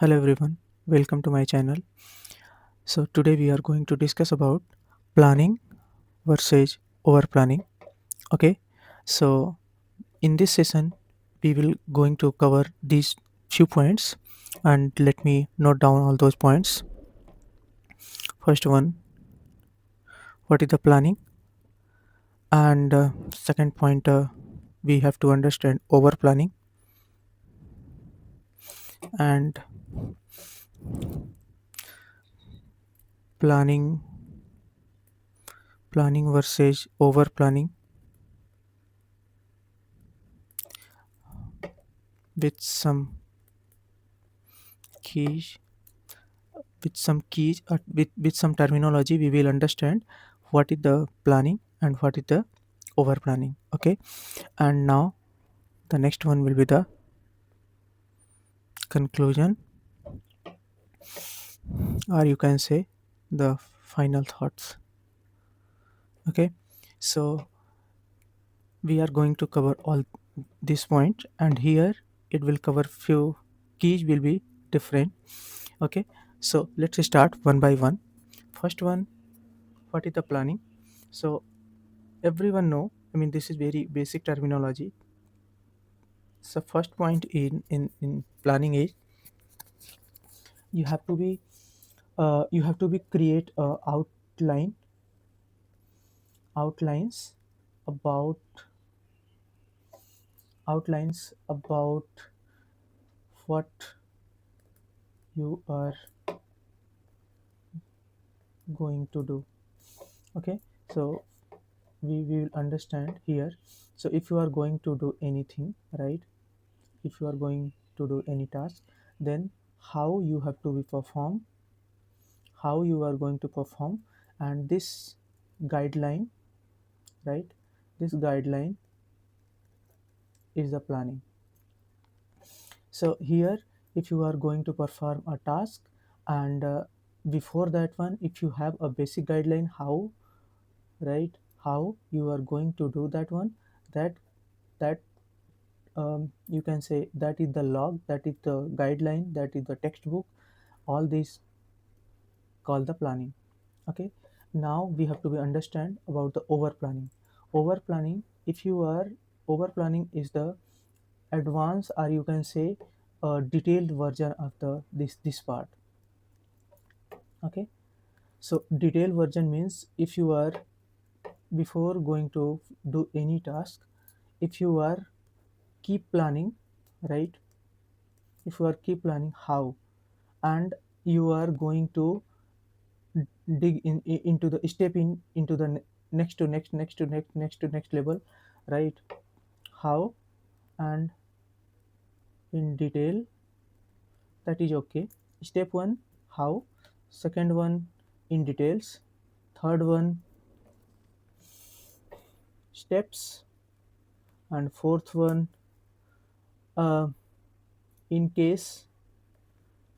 Hello everyone, welcome to my channel. So today we are going to discuss about planning versus over planning. Okay, so in this session we will going to cover these few points, and let me note down all those points. First one, what is the planning, and second point, we have to understand over planning, and planning planning versus over planning with some keys with some terminology. We will understand what is the planning and what is the over planning. Okay, and now the next one will be the conclusion, or you can say the final thoughts. Okay, so we are going to cover all this point, and here it will cover few keys will be different. Okay, so let's start one by one. First one, what is the planning? So everyone know, I mean, this is very basic terminology. So first point in planning is you have to be create a outlines about about what you are going to do. Okay, so we will understand here. So if you are going to do anything, right, if you are going to do any task, then how you have to be perform, how you are going to perform, and this guideline, right, this guideline is the planning. So here, if you are going to perform a task, and before that one, if you have a basic guideline how, right, how you are going to do that one, that that you can say that is the log, that is the guideline, that is the textbook, all these called the planning. Okay, now we have to be understand about the over planning. Over planning, if you are over planning is the advanced, or you can say a detailed version of the this part. Okay, so detailed version means if you are before going to do any task, if you are keep planning, right, if you are keep planning how, and you are going to dig into the step into the next to next level, right, how and in detail, that is okay. Step 1 how, second one in details, third one steps, and fourth one uh, in case.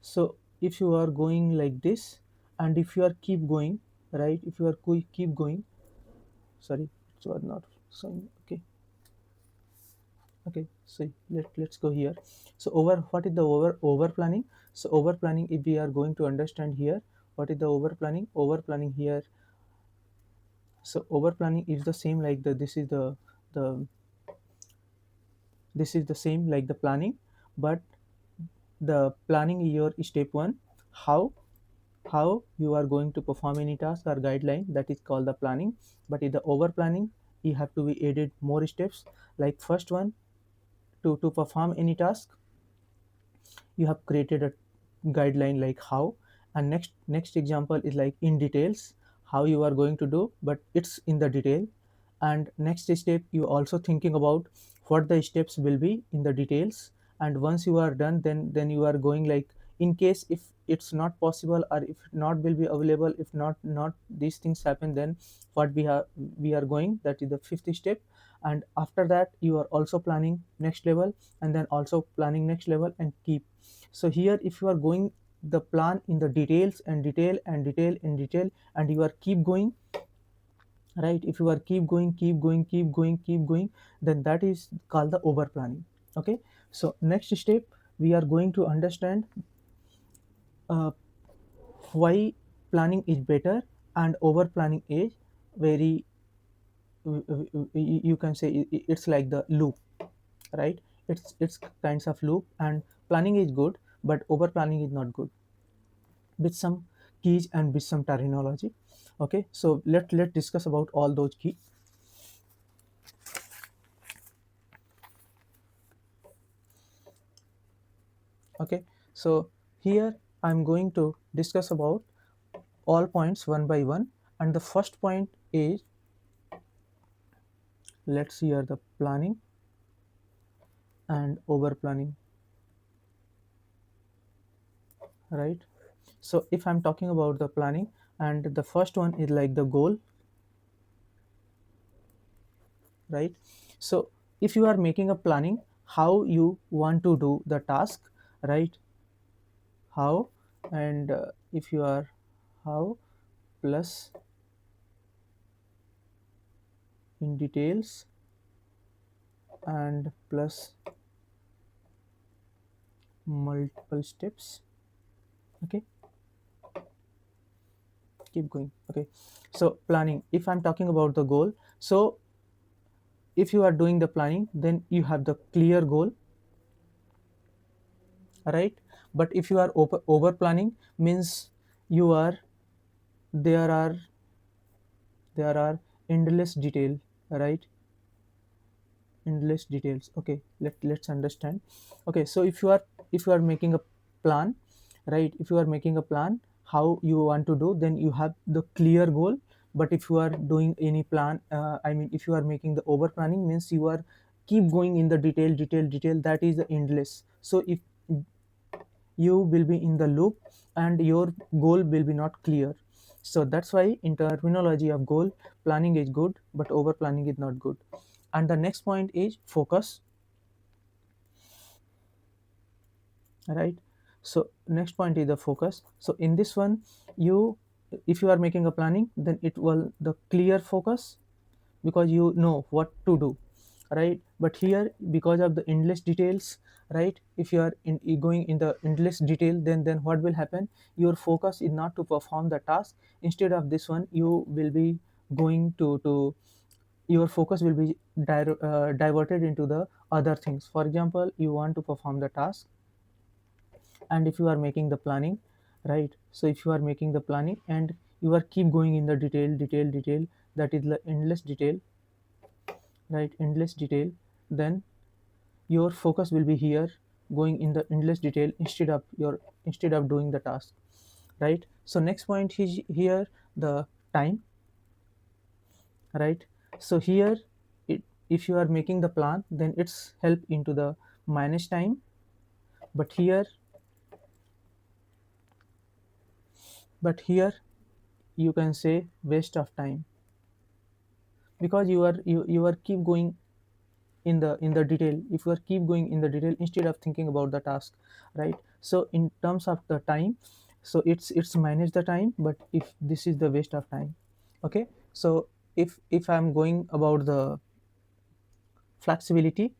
So if you are going like this, and if you are keep going, right, if you are keep going, sorry, it was not showing. Okay, okay, so let's go here. So over, what is the over planning? So over planning, if we are going to understand here, what is the over planning here. So over planning is the same like the the this is the same like the planning, but the planning is your step 1 how, you are going to perform any task or guideline, that is called the planning. But in the over planning, you have to be added more steps. Like first one, to perform any task, you have created a guideline like how, and next example is like in details how you are going to do, but it's in the detail. And next step, you also thinking about what the steps will be in the details. And once you are done, then you are going like, in case if it's not possible, or if not will be available, if not these things happen, then what we are going, that is the fifth step. And after that, you are also planning next level, and then also planning next level, and keep. So here, if you are going the plan in the details and detail and detail and detail, and you are keep going, right, if you are keep going, then that is called the over planning. Okay, so next step we are going to understand uh, why planning is better and over planning is very, you can say it's like the loop, right? It's kinds of loop, and planning is good but over planning is not good, with some keys and with some terminology. Okay, so let's discuss about all those key. Okay, so here I'm going to discuss about all points one by one, and the first point is, let's see here, the planning and over planning, right? So if I'm talking about the planning, and the first one is like the goal, right? So if you are making a planning how you want to do the task, right? How, and if you are how plus in details and plus multiple steps. Okay, keep going. Okay, so planning, if I'm talking about the goal, so if you are doing the planning then you have the clear goal, right? But if you are over planning means you are, there are, there are endless detail, right? Endless details. Okay, let's understand. Okay, so if you are making a plan, right? If you are making a plan how you want to do, then you have the clear goal. But if you are doing any plan, I mean if you are making the over planning means you are keep going in the detail, that is the endless. So if you will be in the loop and your goal will be not clear. So that's why in terminology of goal, planning is good but over planning is not good. And the next point is focus, right? So next point is the focus. So in this one, you, if you are making a planning, then it will the clear focus, because you know what to do, right? But here because of the endless details, right? If you are going in the endless detail, then what will happen, your focus is not to perform the task. Instead of this one, you will be going to your focus will be diverted into the other things. For example, you want to perform the task, and if you are making the planning, right? So if you are making the planning and you are keep going in the detail, that is the endless detail, right? Endless detail, then your focus will be here, going in the endless detail instead of doing the task, right? So next point is here, the time, right? So here, if you are making the plan, then it's help into the manage time. But here, you can say waste of time, because you are keep going in the detail. If you are keep going in the detail instead of thinking about the task, right? So in terms of the time, so it's manage the time, but if this is the waste of time. Okay, so if I'm going about the flexibility,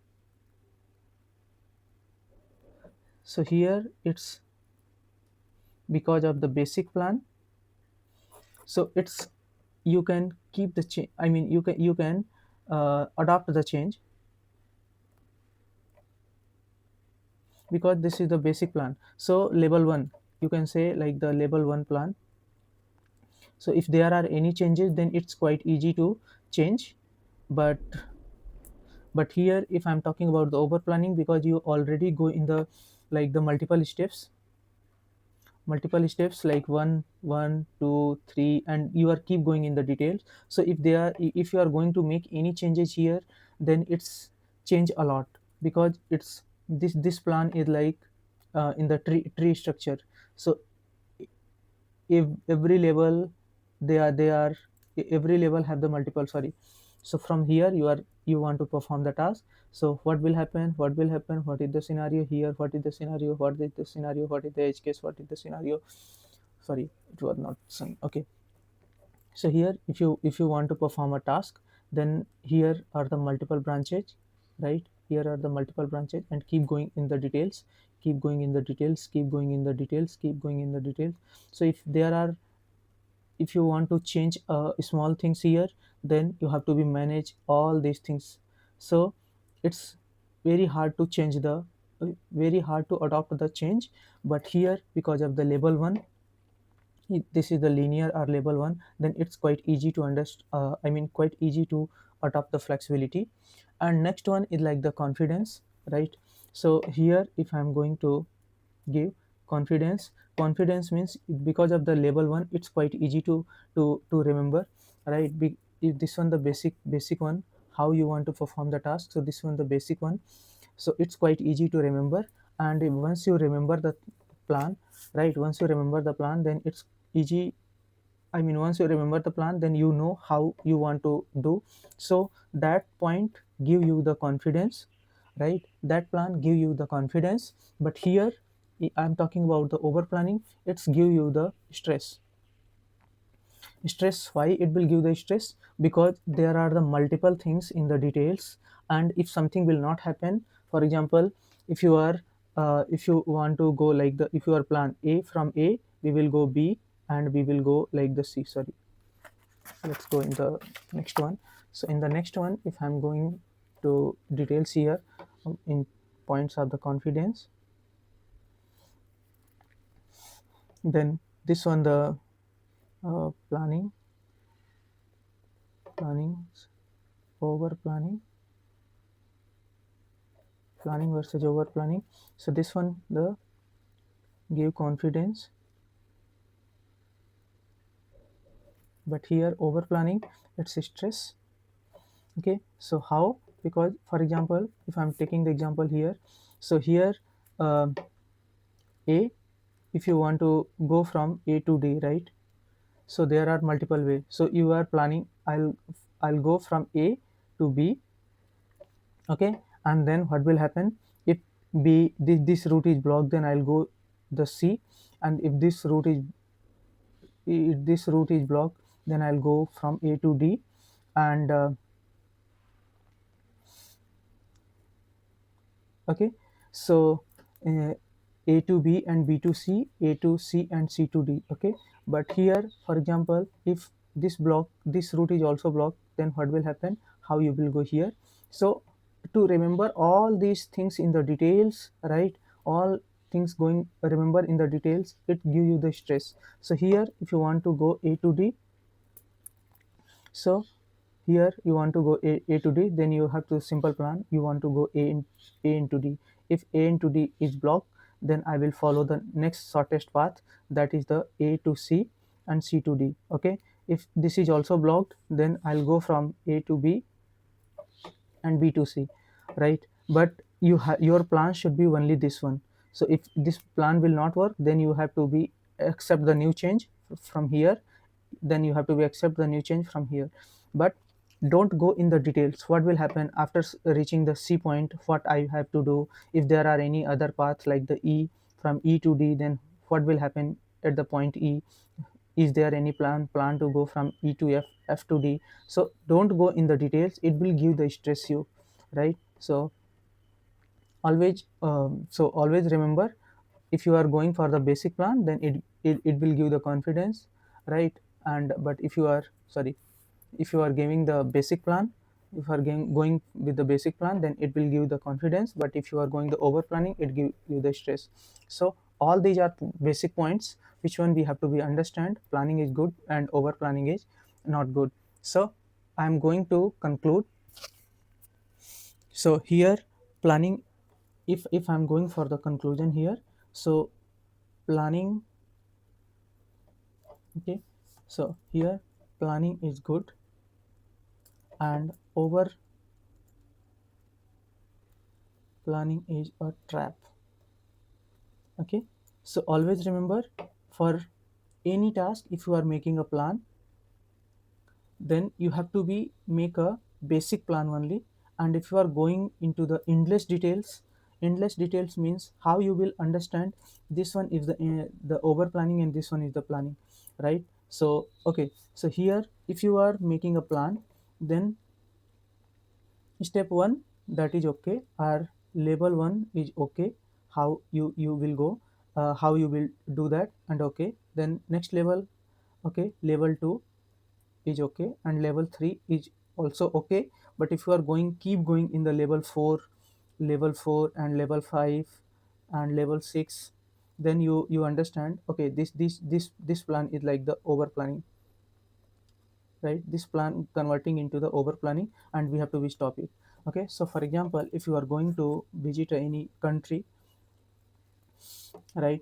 so here it's because of the basic plan. So it's, you can keep the change, I mean you can adopt the change, because this is the basic plan. So level 1, you can say like the level 1 plan. So if there are any changes, then it's quite easy to change. but but here if I'm talking about the over planning, because you already go in the like the multiple steps like one, two, three, and you are keep going in the details. So if you are going to make any changes here, then it's change a lot, because it's this plan is like in the tree structure. So if every level, they are every level have the multiple, sorry. So from here you want to perform the task. So what will happen, what is the scenario here, what is the scenario, what is the edge case, what is the scenario, sorry, it was not some. Okay, so here if you want to perform a task, then here are the multiple branches, right? Here are the multiple branches, and keep going in the details. keep going in the details, keep going in the details, keep going in the details. So if you want to change small things here, then you have to be manage all these things. So it's very hard to change the very hard to adopt the change. But here, because of the label one, this is the linear or label one, then it's quite easy to understand, quite easy to adopt the flexibility. And next one is like the confidence, right? So here, if I'm going to give confidence, confidence means because of the label one, it's quite easy to remember, right? If this one the basic one, how you want to perform the task, so this one the basic one, so it's quite easy to remember. And once you remember the plan, right, once you remember the plan, then it's easy. Once you remember the plan, then you know how you want to do. So that point give you the confidence, right? That plan give you the confidence. But here, I'm talking about the over planning. It's give you the stress. Why it will give the stress? Because there are the multiple things in the details, and if something will not happen, for example, if you are if you want to go like the, if you are plan A, from A we will go B, and we will go like the C. Sorry, let's go in the next one. So in the next one, if I'm going to details here, in points of the confidence, then this one the planning over planning versus over planning. So this one the give confidence, but here over planning it's stress. Okay, so how? Because for example, if I'm taking the example here, so here, um, A, if you want to go from A to D, right? So there are multiple ways. So you are planning, I'll go from A to B. Okay, and then what will happen? If this route is blocked, then I'll go the C. And if this route is blocked, then I'll go from A to D. And okay, so uh, A to B and B to C, A to C and C to D. Okay, but here, for example, if this route is also blocked, then what will happen? How you will go here? So to remember all these things in the details, right? All things going remember in the details, it give you the stress. So here, if you want to go A to D, so here you want to go A to D, then you have to simple plan, you want to go A into D. If A into D is blocked, then I will follow the next shortest path, that is the A to C and C to D. Okay, if this is also blocked, then I'll go from A to B and B to C, right? But your plan should be only this one. So if this plan will not work, then you have to be accept the new change from here, then you have to be accept the new change from here. But don't go in the details what will happen after reaching the C point, what I have to do. If there are any other paths like the E, from E to D, then what will happen at the point E? Is there any plan to go from E to F to D? So don't go in the details, it will give the stress you, right? So always remember, if you are going for the basic plan, then it will give the confidence, right? And but if you are, sorry, if you are giving the basic plan, if you are going with the basic plan, then it will give the confidence. But if you are going the over planning, it give you the stress. So all these are basic points, which one we have to be understand, planning is good and over planning is not good. So I am going to conclude. So here, planning, if I'm going for the conclusion here, so planning, okay, so here planning is good and over planning is a trap. Okay, so always remember, for any task, if you are making a plan, then you have to be make a basic plan only. And if you are going into the endless details means how you will understand this one is the over planning and this one is the planning, right? So okay, so here if you are making a plan, then step 1, that is okay, or label 1 is okay. how you will go, how you will do that. And okay, then next level, okay, level 2 is okay, and level 3 is also okay. But if you are going keep going in the level 4, level 4 and level 5 and level 6, then you understand, okay, this plan is like the over planning, right? This plan converting into the over planning, and we have to be stop it. Okay, so for example, if you are going to visit any country, right,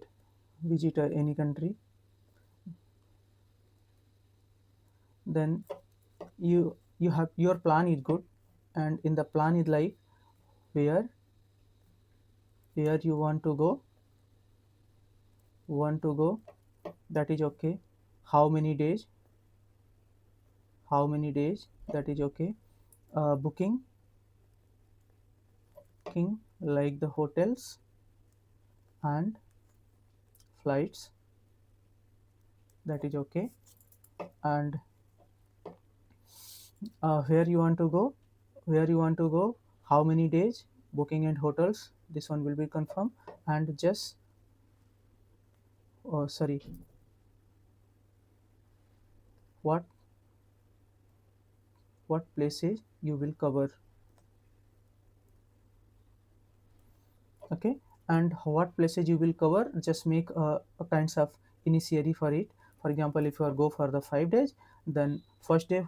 visit any country, then you have your plan is good, and in the plan is like where you want to go, that is okay. How many days, that is okay. Booking like the hotels and flights, that is okay. And where you want to go, how many days, booking and hotels, this one will be confirmed. And just sorry, what places you will cover, okay. And what places you will cover, just make a kinds of initiary for it. For example, if you are go for the 5 days, then first day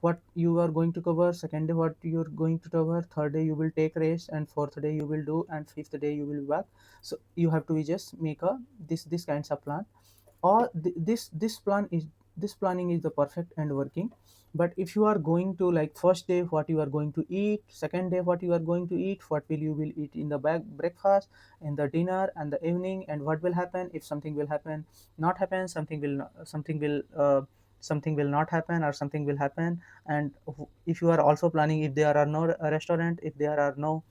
what you are going to cover, second day what you are going to cover, third day you will take rest, and fourth day you will do, and fifth day you will be back. So you have to just make a this kinds of plan. Or this planning is the perfect and working. But if you are going to like first day what you are going to eat, second day what you are going to eat, what will eat in the breakfast, in the dinner and the evening, and what will happen if something will happen, not happen, something will not happen, or something will happen. And if you are also planning, if there are no restaurant, if there are no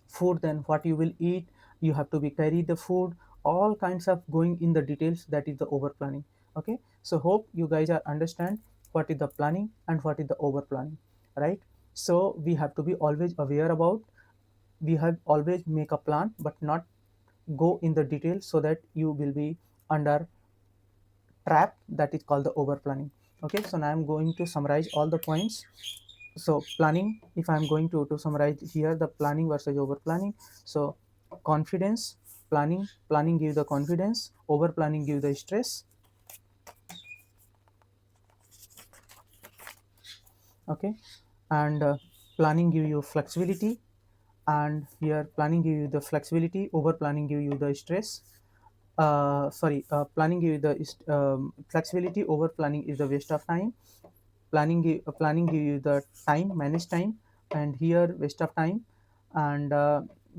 food, then what you will eat, you have to be carry the food, all kinds of going in the details, that is the over planning. Okay, so hope you guys are understand what is the planning and what is the over planning, right? So we have to be always aware about, we have always make a plan but not go in the details, so that you will be under trap, that is called the over planning. Okay, so now I'm going to summarize all the points. So planning, if I'm going to summarize here the planning versus over planning. So confidence, planning give the confidence, over planning give the stress. Okay, and planning give you flexibility, and here planning give you the flexibility, over planning give you the stress. Planning give you the flexibility, over planning is the waste of time. Planning give you the time, manage time, and here waste of time. And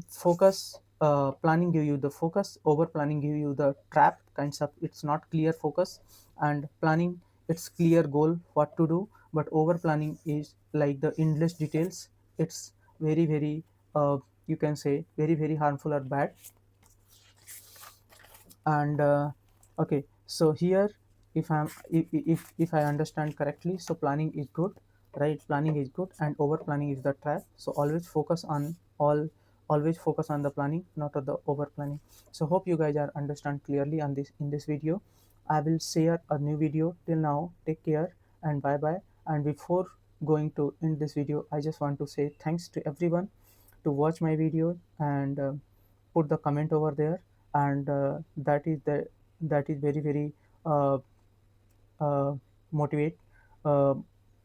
focus, planning give you the focus, over planning give you the trap kinds of, it's not clear focus. And planning, it's clear goal what to do, but over planning is like the endless details, it's very you can say very harmful or bad. And okay, so here, if I understand correctly, so planning is good, right? Planning is good and over planning is the trap. So always focus on the planning, not on the over planning. So hope you guys are understand clearly on this in this video. I will share a new video. Till now, take care and bye bye. And before going to end this video, I just want to say thanks to everyone to watch my video, and put the comment over there. And that is very uh, uh, motivate uh,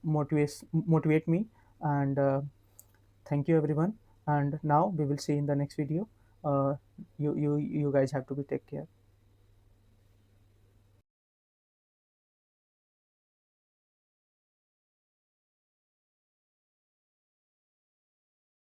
motivate me. And thank you everyone, and now we will see in the next video. uh, you guys have to be take care.